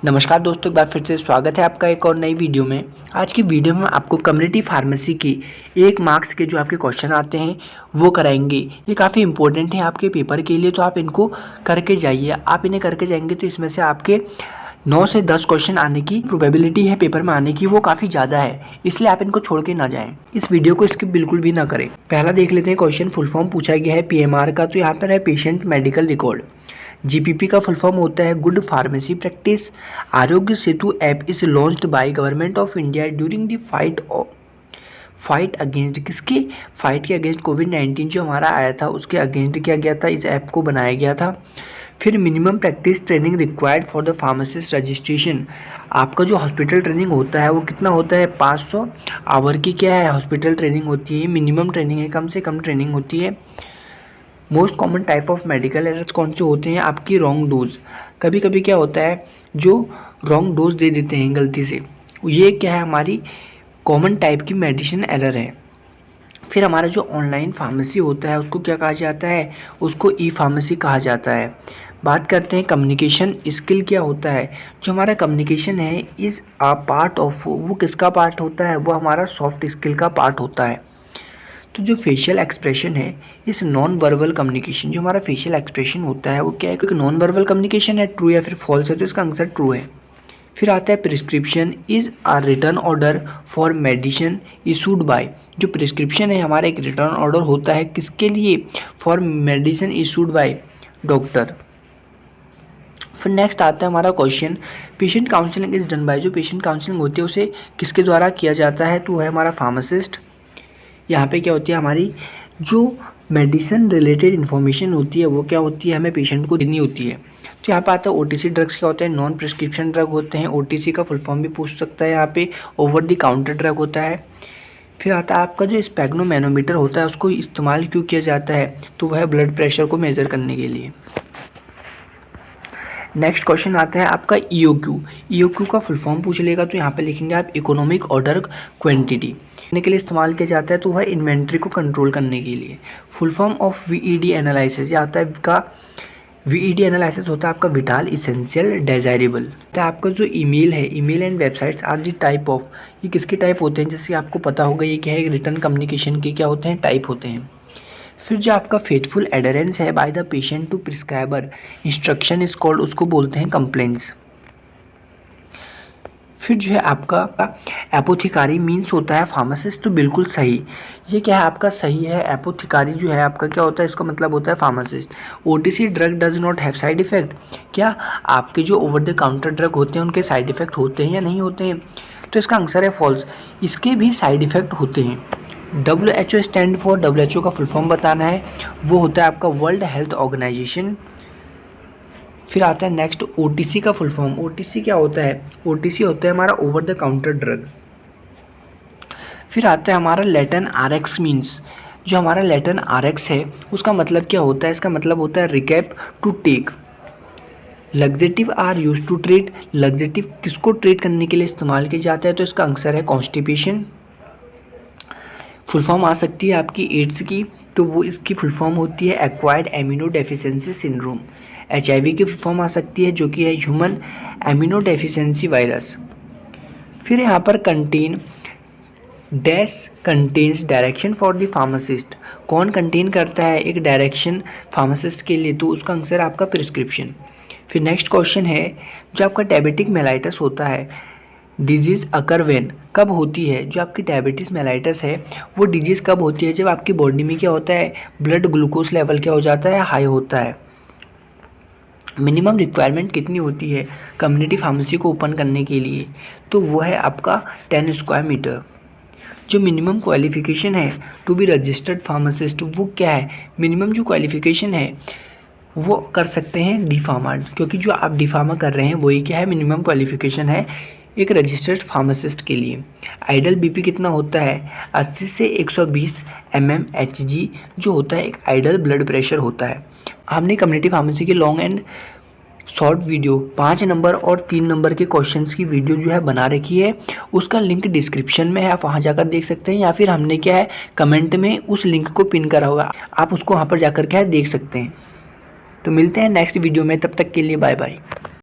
नमस्कार दोस्तों, एक बार फिर से स्वागत है आपका एक और नई वीडियो में। आज की वीडियो में आपको कम्युनिटी फार्मेसी की 1 मार्क्स के जो आपके क्वेश्चन आते हैं वो कराएंगे। ये काफ़ी इंपॉर्टेंट है आपके पेपर के लिए, तो आप इनको करके जाइए। आप इन्हें करके जाएंगे तो इसमें से आपके 9 से 10 क्वेश्चन आने की प्रोबेबिलिटी है पेपर में आने की, वो काफ़ी ज़्यादा है, इसलिए आप इनको छोड़ के ना जाएं। इस वीडियो को स्किप बिल्कुल भी ना करें। पहला देख लेते हैं क्वेश्चन। फुल फॉर्म पूछा गया है PMR का, तो यहाँ पर है पेशेंट मेडिकल रिकॉर्ड। GPP का फुल फॉर्म होता है good pharmacy practice. Aarogya Setu app is launched by government of India during the fight against, किसके फाइट के अगेंस्ट कोविड-19 जो हमारा आया था उसके अगेंस्ट किया गया था, इस ऐप को बनाया गया था। फिर minimum practice training required for the pharmacist registration. आपका जो हॉस्पिटल ट्रेनिंग होता है वो कितना होता है, 500 आवर की क्या है हॉस्पिटल ट्रेनिंग होती है, मिनिमम ट्रेनिंग है, कम से कम ट्रेनिंग होती है। Most common type of medical errors कौन से होते हैं, आपकी रॉन्ग डोज। कभी कभी क्या होता है जो रॉन्ग डोज दे देते हैं गलती से, ये क्या है हमारी कॉमन टाइप की मेडिसिन एरर है। फिर हमारा जो ऑनलाइन फार्मेसी होता है उसको क्या कहा जाता है, उसको ई फार्मेसी कहा जाता है। बात करते हैं कम्युनिकेशन स्किल क्या होता है। जो हमारा कम्युनिकेशन है इज़ अ पार्ट ऑफ, वो किसका पार्ट होता है, वो हमारा सॉफ्ट स्किल का पार्ट होता है। तो जो फेशियल एक्सप्रेशन है, इस नॉन वर्बल कम्युनिकेशन, जो हमारा फेशियल एक्सप्रेशन होता है वो क्या है, एक नॉन वर्बल कम्युनिकेशन है, ट्रू या फिर फॉल्स है, तो इसका आंसर ट्रू है। फिर आता है prescription is a return order for medicine issued by. जो प्रिस्क्रिप्शन है हमारा एक रिटर्न ऑर्डर होता है किसके लिए, for medicine issued by doctor. फिर नेक्स्ट आता है हमारा question, patient counselling is done by. जो पेशेंट काउंसलिंग होती है उसे किसके द्वारा किया जाता है, तो है हमारा फार्मासिस्ट। यहाँ पे क्या होती है हमारी जो मेडिसिन रिलेटेड इन्फॉर्मेशन होती है वो क्या होती है, हमें पेशेंट को देनी होती है। तो यहाँ पे आता है OTC ड्रग्स क्या होते हैं, नॉन प्रिस्क्रिप्शन ड्रग होते हैं। OTC का फुल फॉर्म भी पूछ सकता है, यहाँ पे ओवर द काउंटर ड्रग होता है। फिर आता है आपका जो स्पेग्नोमैनोमीटर होता है उसको इस्तेमाल क्यों किया जाता है, तो वह ब्लड प्रेशर को मेज़र करने के लिए। नेक्स्ट क्वेश्चन आता है आपका EOQ का फुल फॉर्म पूछ लेगा, तो यहाँ पे लिखेंगे आप इकोनॉमिक ऑर्डर क्वांटिटी करने के लिए इस्तेमाल किया जाता है, तो वह इन्वेंट्री को कंट्रोल करने के लिए। Full form of VED analysis, ये आता है का VED एनालिसिस होता है आपका विटाल इसेंशियल डेजायरेबल। तो आपका जो ईमेल है, email and websites are the type of, ये किसके टाइप होते हैं, जैसे आपको पता होगा ये क्या है, रिटर्न कम्युनिकेशन के क्या होते हैं, टाइप होते हैं। फिर जो आपका फेथफुल एडरेंस है by the patient to prescriber instruction is called, उसको बोलते हैं कंप्लेंट्स। फिर जो है आपका एपोथिकारी मीन्स होता है फार्मासिस्ट, तो बिल्कुल सही। ये क्या है आपका सही है, एपोथिकारी जो है आपका क्या होता है, इसका मतलब होता है pharmacist. OTC drug does not have side effect, क्या आपके जो ओवर द काउंटर ड्रग होते हैं उनके साइड इफेक्ट होते हैं या नहीं होते हैं, तो इसका आंसर है फॉल्स, इसके भी साइड इफेक्ट होते हैं। WHO स्टैंड फॉर, WHO का फुल फॉर्म बताना है, वो होता है आपका वर्ल्ड हेल्थ ऑर्गेनाइजेशन। फिर आता है नेक्स्ट OTC का फुल फॉर्म। OTC क्या होता है, OTC होता है हमारा ओवर द काउंटर ड्रग। फिर आता है हमारा लैटिन RX मीन्स, जो हमारा लैटिन RX है उसका मतलब क्या होता है, इसका मतलब होता है recap, to take. Laxative are use to treat, laxative किसको ट्रीट करने के लिए इस्तेमाल किया जाता है, तो इसका आंसर है कॉन्स्टिपेशन। फुल फॉर्म आ सकती है आपकी एड्स की, तो वो इसकी फुल फॉर्म होती है acquired amino deficiency syndrome. HIV की फुल फॉर्म आ सकती है जो कि है ह्यूमन एमिनो डेफिशिएंसी वायरस। फिर यहाँ पर contain dash contains direction for the pharmacist, कौन कंटेन करता है एक डायरेक्शन फार्मासिस्ट के लिए, तो उसका आंसर आपका प्रिस्क्रिप्शन। फिर नेक्स्ट क्वेश्चन है, जो आपका डायबिटिक मेलाइटस होता है डिजीज़ अकर वेन, कब होती है, जो आपकी डायबिटीज़ मेलाइटस है वो डिजीज़ कब होती है, जब आपकी बॉडी में क्या होता है, ब्लड ग्लूकोज लेवल क्या हो जाता है, हाई होता है। मिनिमम रिक्वायरमेंट कितनी होती है कम्युनिटी फार्मेसी को ओपन करने के लिए, तो वो है आपका 10 स्क्वायर मीटर। जो मिनिमम क्वालिफिकेशन है टू बी रजिस्टर्ड फार्मासिस्ट, वो क्या है, मिनिमम जो क्वालिफिकेशन है वो कर सकते हैं डी फार्मा, क्योंकि जो आप डी फार्मा कर रहे हैं वही क्या है, मिनिमम क्वालिफिकेशन है एक रजिस्टर्ड फार्मासिस्ट के लिए। आइडल BP कितना होता है, 80 से 120 mmHg, जो होता है एक आइडल ब्लड प्रेशर होता है। हमने कम्युनिटी फार्मेसी के long and short video 5 number और 3 नंबर के क्वेश्चंस की वीडियो जो है बना रखी है, उसका लिंक डिस्क्रिप्शन में है, आप वहाँ जाकर देख सकते हैं, या फिर हमने क्या है कमेंट में उस लिंक को पिन करा हुआ, आप उसको वहाँ पर जाकर क्या है देख सकते हैं। तो मिलते हैं नेक्स्ट वीडियो में, तब तक के लिए बाय बाय।